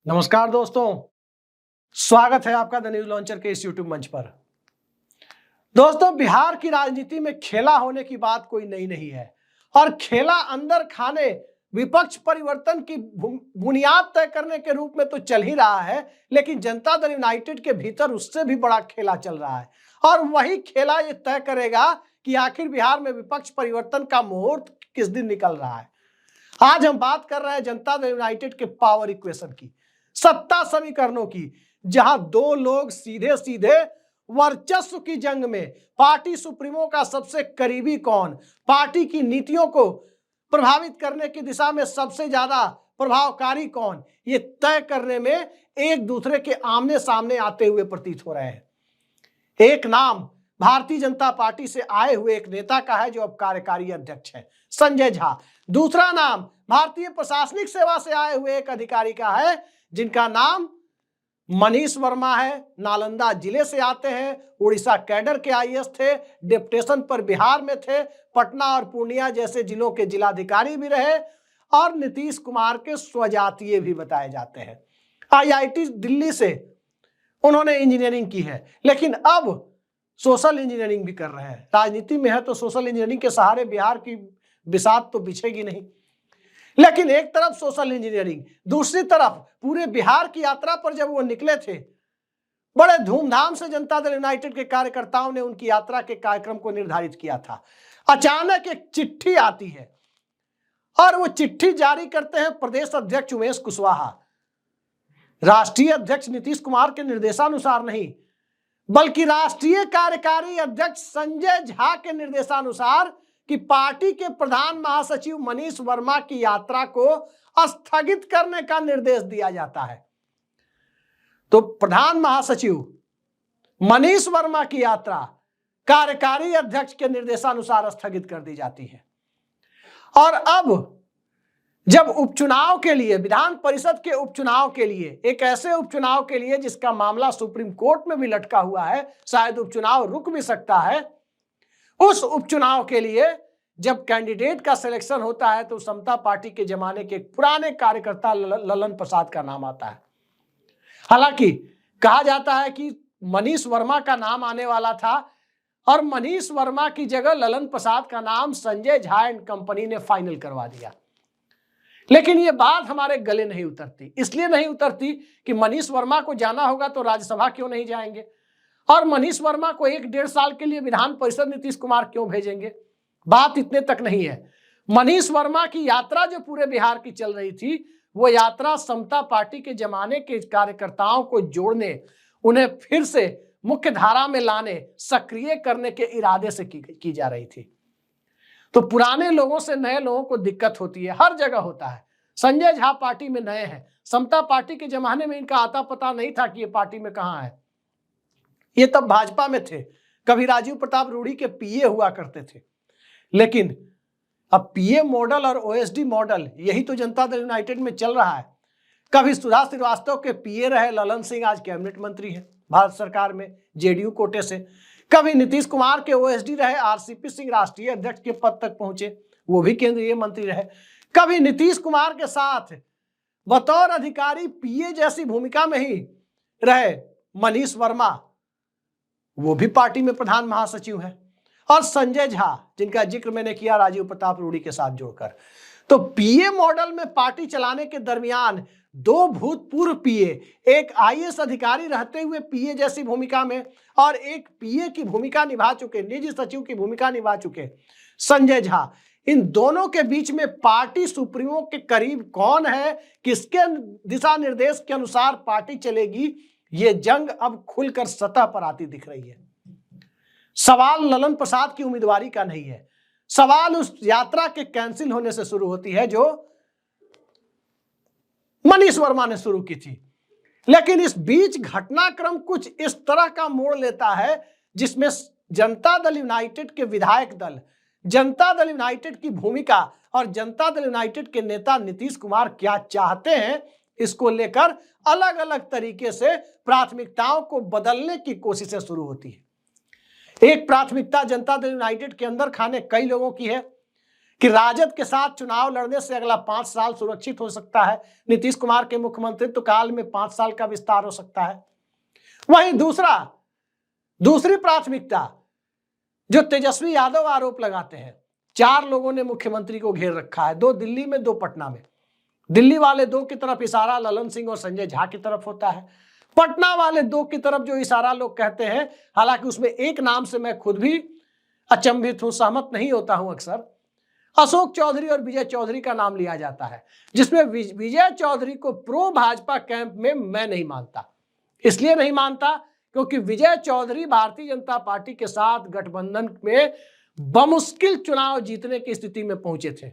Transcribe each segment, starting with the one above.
नमस्कार दोस्तों, स्वागत है आपका द न्यूज लॉन्चर के इस यूट्यूब मंच पर। दोस्तों, बिहार की राजनीति में खेला होने की बात कोई नई नहीं है और खेला अंदर खाने विपक्ष परिवर्तन की बुनियाद तय करने के रूप में तो चल ही रहा है, लेकिन जनता दल यूनाइटेड के भीतर उससे भी बड़ा खेला चल रहा है और वही खेला ये तय करेगा कि आखिर बिहार में विपक्ष परिवर्तन का मुहूर्त किस दिन निकल रहा है। आज हम बात कर रहे हैं जनता दल यूनाइटेड के पावर इक्वेशन की, सत्ता समीकरणों की, जहां दो लोग सीधे सीधे वर्चस्व की जंग में पार्टी सुप्रीमो का सबसे करीबी कौन, पार्टी की नीतियों को प्रभावित करने की दिशा में सबसे ज्यादा प्रभावकारी कौन, ये तय करने में एक दूसरे के आमने सामने आते हुए प्रतीत हो रहे हैं। एक नाम भारतीय जनता पार्टी से आए हुए एक नेता का है जो अब कार्यकारी अध्यक्ष है, संजय झा। दूसरा नाम भारतीय प्रशासनिक सेवा से आए हुए एक अधिकारी का है जिनका नाम मनीष वर्मा है। नालंदा जिले से आते हैं, उड़ीसा कैडर के आईएएस थे, डिप्टेशन पर बिहार में थे, पटना और पूर्णिया जैसे जिलों के जिलाधिकारी भी रहे और नीतीश कुमार के स्वजातीय भी बताए जाते हैं। आईआईटी दिल्ली से उन्होंने इंजीनियरिंग की है, लेकिन अब सोशल इंजीनियरिंग भी कर रहे हैं। राजनीति में है तो सोशल इंजीनियरिंग के सहारे बिहार की बिसात तो बिछेगी नहीं। लेकिन एक तरफ सोशल इंजीनियरिंग, दूसरी तरफ पूरे बिहार की यात्रा पर जब वो निकले थे, बड़े धूमधाम से जनता दल यूनाइटेड के कार्यकर्ताओं ने उनकी यात्रा के कार्यक्रम को निर्धारित किया था। अचानक एक चिट्ठी आती है और वो चिट्ठी जारी करते हैं प्रदेश अध्यक्ष उमेश कुशवाहा। राष्ट्रीय अध्यक्ष नीतीश कुमार के निर्देशानुसार नहीं, बल्कि राष्ट्रीय कार्यकारी अध्यक्ष संजय झा के निर्देशानुसार कि पार्टी के प्रधान महासचिव मनीष वर्मा की यात्रा को स्थगित करने का निर्देश दिया जाता है। तो प्रधान महासचिव मनीष वर्मा की यात्रा कार्यकारी अध्यक्ष के निर्देशानुसार स्थगित कर दी जाती है। और अब जब उपचुनाव के लिए, विधान परिषद के उपचुनाव के लिए, एक ऐसे उपचुनाव के लिए जिसका मामला सुप्रीम कोर्ट में भी लटका हुआ है, शायद उपचुनाव रुक भी सकता है, उस उपचुनाव के लिए जब कैंडिडेट का सिलेक्शन होता है तो समता पार्टी के जमाने के पुराने कार्यकर्ता ललन प्रसाद का नाम आता है। हालांकि कहा जाता है कि मनीष वर्मा का नाम आने वाला था और मनीष वर्मा की जगह ललन प्रसाद का नाम संजय झा एंड कंपनी ने फाइनल करवा दिया। लेकिन ये बात हमारे गले नहीं उतरती। इसलिए नहीं उतरती कि मनीष वर्मा को जाना होगा तो राज्यसभा क्यों नहीं जाएंगे, और मनीष वर्मा को 1-1.5 साल के लिए विधान परिषद नीतीश कुमार क्यों भेजेंगे। बात इतने तक नहीं है। मनीष वर्मा की यात्रा जो पूरे बिहार की चल रही थी, वो यात्रा समता पार्टी के जमाने के कार्यकर्ताओं को जोड़ने, उन्हें फिर से मुख्य धारा में लाने, सक्रिय करने के इरादे से की जा रही थी। तो पुराने लोगों से नए लोगों को दिक्कत होती है, हर जगह होता है। संजय झा पार्टी में नए हैं, समता पार्टी के जमाने में इनका आता पता नहीं था कि ये पार्टी में कहां है। ये तब भाजपा में थे, कभी राजीव प्रताप रूढ़ी के पीए हुआ करते थे। लेकिन अब पीए मॉडल और ओएसडी मॉडल, यही तो जनता दल यूनाइटेड में चल रहा है। कभी सुधा श्रीवास्तव के पीए रहे ललन सिंह, आज कैबिनेट मंत्री है भारत सरकार में जेडीयू कोटे से। कभी नीतीश कुमार के ओएसडी रहे आरसीपी सिंह, राष्ट्रीय अध्यक्ष के पद तक पहुंचे, वो भी केंद्रीय मंत्री रहे। कभी नीतीश कुमार के साथ बतौर अधिकारी पीए जैसी भूमिका में ही रहे मनीष वर्मा, वो भी पार्टी में प्रधान महासचिव है। और संजय झा, जिनका जिक्र मैंने किया राजीव प्रताप रूढ़ी के साथ जोड़कर। तो पीए मॉडल में पार्टी चलाने के दरमियान दो भूतपूर्व पीए, एक आईएएस अधिकारी रहते हुए पीए जैसी भूमिका में और एक पीए की भूमिका निभा चुके, निजी सचिव की भूमिका निभा चुके संजय झा, इन दोनों के बीच में पार्टी सुप्रीमो के करीब कौन है, किसके दिशा निर्देश के अनुसार पार्टी चलेगी, ये जंग अब खुलकर सतह पर आती दिख रही है। सवाल ललन प्रसाद की उम्मीदवारी का नहीं है, सवाल उस यात्रा के कैंसिल होने से शुरू होती है जो मनीष वर्मा ने शुरू की थी। लेकिन इस बीच घटनाक्रम कुछ इस तरह का मोड़ लेता है जिसमें जनता दल यूनाइटेड के विधायक दल, जनता दल यूनाइटेड की भूमिका और जनता दल यूनाइटेड के नेता नीतीश कुमार क्या चाहते हैं, इसको लेकर अलग अलग तरीके से प्राथमिकताओं को बदलने की कोशिशें शुरू होती है। एक प्राथमिकता जनता दल यूनाइटेड के अंदर खाने कई लोगों की है कि राजद के साथ चुनाव लड़ने से अगला 5 साल सुरक्षित हो सकता है। नीतीश कुमार के मुख्यमंत्रित्व काल में 5 साल का विस्तार हो सकता है। वहीं दूसरी प्राथमिकता जो तेजस्वी यादव आरोप लगाते हैं, 4 लोगों ने मुख्यमंत्री को घेर रखा है, 2 दिल्ली में 2 पटना में। दिल्ली वाले 2 की तरफ इशारा ललन सिंह और संजय झा की तरफ होता है। पटना वाले 2 की तरफ जो इशारा लोग कहते हैं, हालांकि उसमें एक नाम से मैं खुद भी अचंभित हूं, सहमत नहीं होता हूं, अक्सर अशोक चौधरी और विजय चौधरी का नाम लिया जाता है, जिसमें विजय चौधरी को प्रो भाजपा कैंप में मैं नहीं मानता। इसलिए नहीं मानता क्योंकि विजय चौधरी भारतीय जनता पार्टी के साथ गठबंधन में बमुश्किल चुनाव जीतने की स्थिति में पहुंचे थे।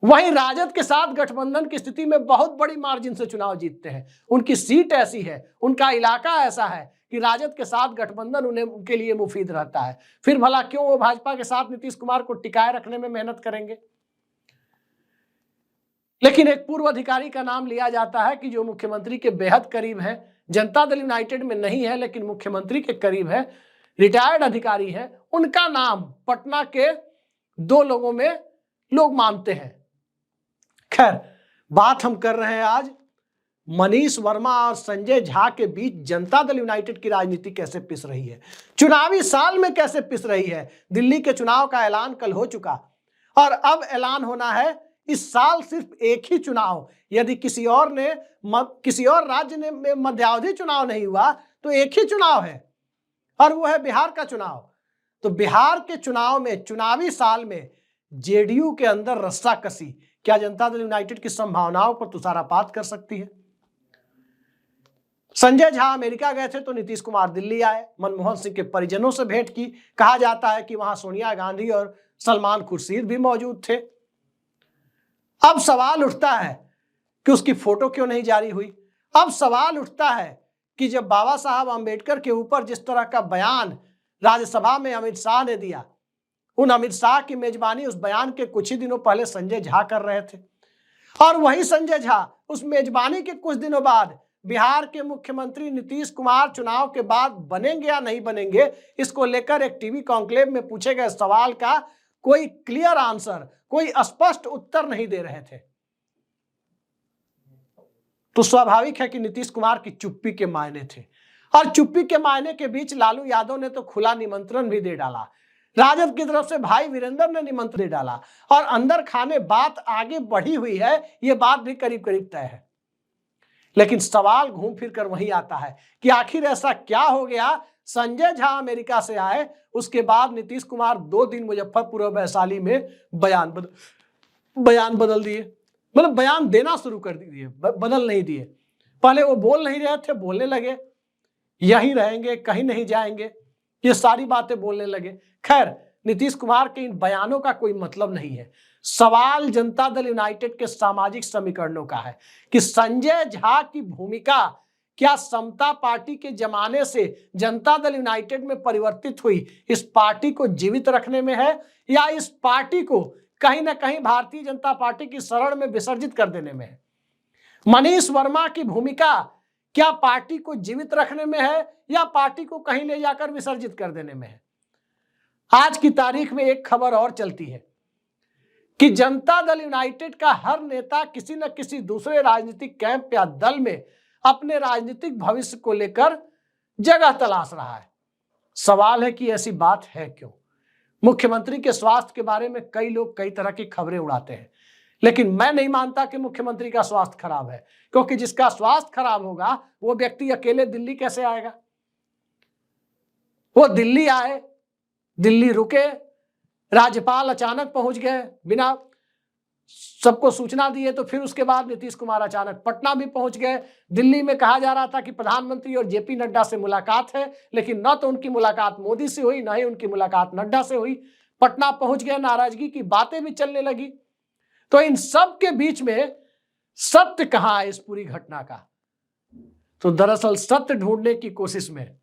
वहीं राजद के साथ गठबंधन की स्थिति में बहुत बड़ी मार्जिन से चुनाव जीतते हैं। उनकी सीट ऐसी है, उनका इलाका ऐसा है कि राजद के साथ गठबंधन उनके लिए मुफीद रहता है। फिर भला क्यों वो भाजपा के साथ नीतीश कुमार को टिकाए रखने में मेहनत करेंगे। लेकिन एक पूर्व अधिकारी का नाम लिया जाता है कि जो मुख्यमंत्री के बेहद करीब है, जनता दल यूनाइटेड में नहीं है लेकिन मुख्यमंत्री के करीब है, रिटायर्ड अधिकारी है। उनका नाम पटना के 2 लोगों में लोग मानते हैं। खैर, बात हम कर रहे हैं आज मनीष वर्मा और संजय झा के बीच जनता दल यूनाइटेड की राजनीति कैसे पिस रही है, चुनावी साल में कैसे पिस रही है। दिल्ली के चुनाव का ऐलान कल हो चुका और अब ऐलान होना है इस साल सिर्फ एक ही चुनाव। यदि किसी और राज्य में मध्यावधि चुनाव नहीं हुआ तो एक ही चुनाव है और वो है बिहार का चुनाव। तो बिहार के चुनाव में, चुनावी साल में जेडीयू के अंदर रस्साकसी क्या जनता दल यूनाइटेड की संभावनाओं पर तुषारपात कर सकती है। संजय झा अमेरिका गए थे तो नीतीश कुमार दिल्ली आए, मनमोहन सिंह के परिजनों से भेंट की। कहा जाता है कि वहां सोनिया गांधी और सलमान खुर्शीद भी मौजूद थे। अब सवाल उठता है कि उसकी फोटो क्यों नहीं जारी हुई। अब सवाल उठता है कि जब बाबा साहब अंबेडकर के ऊपर जिस तरह का बयान राज्यसभा में अमित शाह ने दिया, उन अमित शाह की मेजबानी उस बयान के कुछ ही दिनों पहले संजय झा कर रहे थे और वही संजय झा उस मेजबानी के कुछ दिनों बाद बिहार के मुख्यमंत्री नीतीश कुमार चुनाव के बाद बनेंगे या नहीं बनेंगे, इसको लेकर एक टीवी कॉन्क्लेव में पूछे गए सवाल का कोई क्लियर आंसर, कोई स्पष्ट उत्तर नहीं दे रहे थे। तो स्वाभाविक है कि नीतीश कुमार की चुप्पी के मायने थे और चुप्पी के मायने के बीच लालू यादव ने तो खुला निमंत्रण भी दे डाला। राजद की तरफ से भाई वीरेंद्र ने निमंत्रण दे डाला और अंदर खाने बात आगे बढ़ी हुई है, यह बात भी करीब करीब तय है। लेकिन सवाल घूम फिर कर वही आता है कि आखिर ऐसा क्या हो गया। संजय झा अमेरिका से आए, उसके बाद नीतीश कुमार 2 दिन मुजफ्फरपुर और वैशाली में बयान बदल दिए, मतलब बयान देना शुरू कर दिए, बदल नहीं दिए। पहले वो बोल नहीं रहे थे, बोलने लगे यहीं रहेंगे, कहीं नहीं जाएंगे, ये सारी बातें बोलने लगे। खैर, नीतीश कुमार के इन बयानों का कोई मतलब नहीं है। सवाल जनता दल यूनाइटेड के सामाजिक समीकरणों का है कि संजय झा की भूमिका क्या समता पार्टी के जमाने से जनता दल यूनाइटेड में परिवर्तित हुई, इस पार्टी को जीवित रखने में है या इस पार्टी को कहीं ना कहीं भारतीय जनता पार्टी की शरण में विसर्जित कर देने में है। मनीष वर्मा की भूमिका क्या पार्टी को जीवित रखने में है या पार्टी को कहीं ले जाकर विसर्जित कर देने में है। आज की तारीख में एक खबर और चलती है कि जनता दल यूनाइटेड का हर नेता किसी न किसी दूसरे राजनीतिक कैंप या दल में अपने राजनीतिक भविष्य को लेकर जगह तलाश रहा है। सवाल है कि ऐसी बात है क्यों। मुख्यमंत्री के स्वास्थ्य के बारे में कई लोग कई तरह की खबरें उड़ाते हैं, लेकिन मैं नहीं मानता कि मुख्यमंत्री का स्वास्थ्य खराब है, क्योंकि जिसका स्वास्थ्य खराब होगा वो व्यक्ति अकेले दिल्ली कैसे आएगा। वो दिल्ली आए, दिल्ली रुके, राज्यपाल अचानक पहुंच गए बिना सबको सूचना दिए, तो फिर उसके बाद नीतीश कुमार अचानक पटना भी पहुंच गए। दिल्ली में कहा जा रहा था कि प्रधानमंत्री और जेपी नड्डा से मुलाकात है, लेकिन न तो उनकी मुलाकात मोदी से हुई, न ही उनकी मुलाकात नड्डा से हुई। पटना पहुंच गए, नाराजगी की बातें भी चलने लगी। तो इन सब के बीच में सत्य कहां है इस पूरी घटना का। तो दरअसल सत्य ढूंढने की कोशिश में,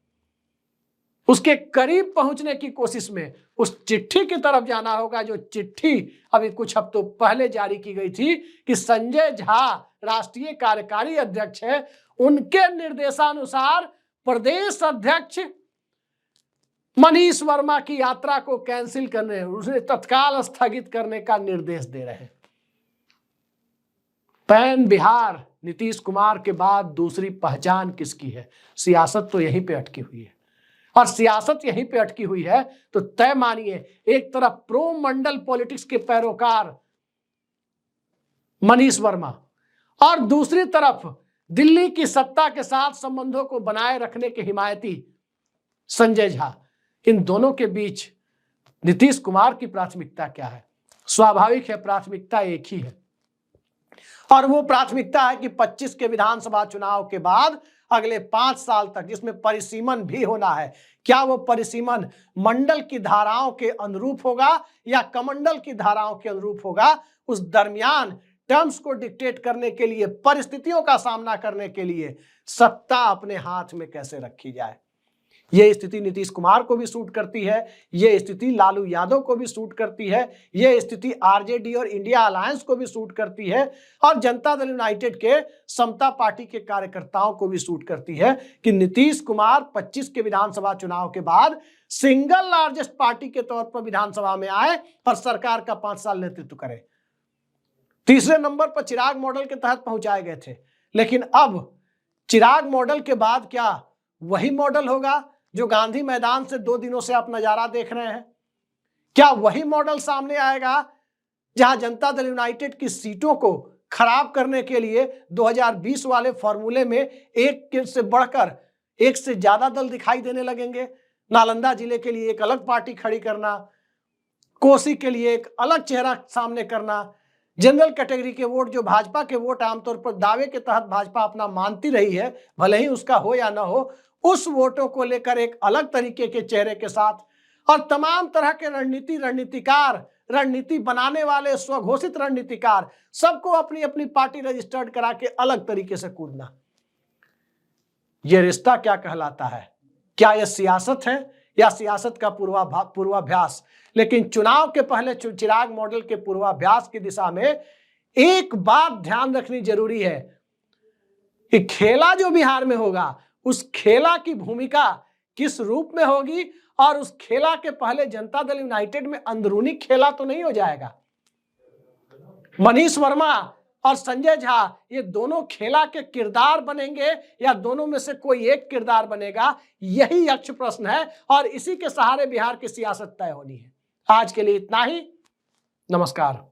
उसके करीब पहुंचने की कोशिश में उस चिट्ठी की तरफ जाना होगा, जो चिट्ठी अभी कुछ हफ्तों पहले जारी की गई थी कि संजय झा राष्ट्रीय कार्यकारी अध्यक्ष है, उनके निर्देशानुसार प्रदेश अध्यक्ष मनीष वर्मा की यात्रा को कैंसिल करने, उसे तत्काल स्थगित करने का निर्देश दे रहे हैं। पैन बिहार नीतीश कुमार के बाद दूसरी पहचान किसकी है? सियासत तो यहीं पे अटकी हुई है, और सियासत यहीं पे अटकी हुई है तो तय मानिए, एक तरफ प्रो मंडल पॉलिटिक्स के पैरोकार मनीष वर्मा और दूसरी तरफ दिल्ली की सत्ता के साथ संबंधों को बनाए रखने के हिमायती संजय झा, इन दोनों के बीच नीतीश कुमार की प्राथमिकता क्या है? स्वाभाविक है, प्राथमिकता एक ही है, और वो प्राथमिकता है कि 25 के विधानसभा चुनाव के बाद अगले 5 साल तक, जिसमें परिसीमन भी होना है, क्या वो परिसीमन मंडल की धाराओं के अनुरूप होगा या कमंडल की धाराओं के अनुरूप होगा? उस दरमियान टर्म्स को डिक्टेट करने के लिए, परिस्थितियों का सामना करने के लिए सत्ता अपने हाथ में कैसे रखी जाए, यह स्थिति नीतीश कुमार को भी सूट करती है, यह स्थिति लालू यादव को भी सूट करती है, यह स्थिति आरजेडी और इंडिया अलायंस को भी सूट करती है, और जनता दल यूनाइटेड के समता पार्टी के कार्यकर्ताओं को भी सूट करती है कि नीतीश कुमार 25 के विधानसभा चुनाव के बाद सिंगल लार्जेस्ट पार्टी के तौर पर विधानसभा में आए और सरकार का 5 साल नेतृत्व करे। तीसरे नंबर पर चिराग मॉडल के तहत पहुंचाए गए थे, लेकिन अब चिराग मॉडल के बाद क्या वही मॉडल होगा जो गांधी मैदान से 2 दिनों से आप नजारा देख रहे हैं? क्या वही मॉडल सामने आएगा जहां जनता दल यूनाइटेड की सीटों को खराब करने के लिए 2020 वाले फॉर्मूले में एक से बढ़कर एक से ज्यादा दल दिखाई देने लगेंगे? नालंदा जिले के लिए एक अलग पार्टी खड़ी करना, कोसी के लिए एक अलग चेहरा सामने करना, जनरल कैटेगरी के वोट जो भाजपा के वोट आमतौर पर दावे के तहत भाजपा अपना मानती रही है, भले ही उसका हो या ना हो, उस वोटों को लेकर एक अलग तरीके के चेहरे के साथ, और तमाम तरह के रणनीतिकार, रणनीति बनाने वाले स्वघोषित रणनीतिकार, सबको अपनी अपनी पार्टी रजिस्टर्ड करा के अलग तरीके से कूदना। यह रिश्ता क्या कहलाता है? क्या यह सियासत है या सियासत का पूर्वाभ्यास? लेकिन चुनाव के पहले चिराग मॉडल के पूर्वाभ्यास की दिशा में एक बात ध्यान रखनी जरूरी है कि खेला जो बिहार में होगा, उस खेला की भूमिका किस रूप में होगी, और उस खेला के पहले जनता दल यूनाइटेड में अंदरूनी खेला तो नहीं हो जाएगा? मनीष वर्मा और संजय झा ये दोनों खेला के किरदार बनेंगे या दोनों में से कोई एक किरदार बनेगा? यही यक्ष प्रश्न है, और इसी के सहारे बिहार की सियासत तय होनी है। आज के लिए इतना ही। नमस्कार।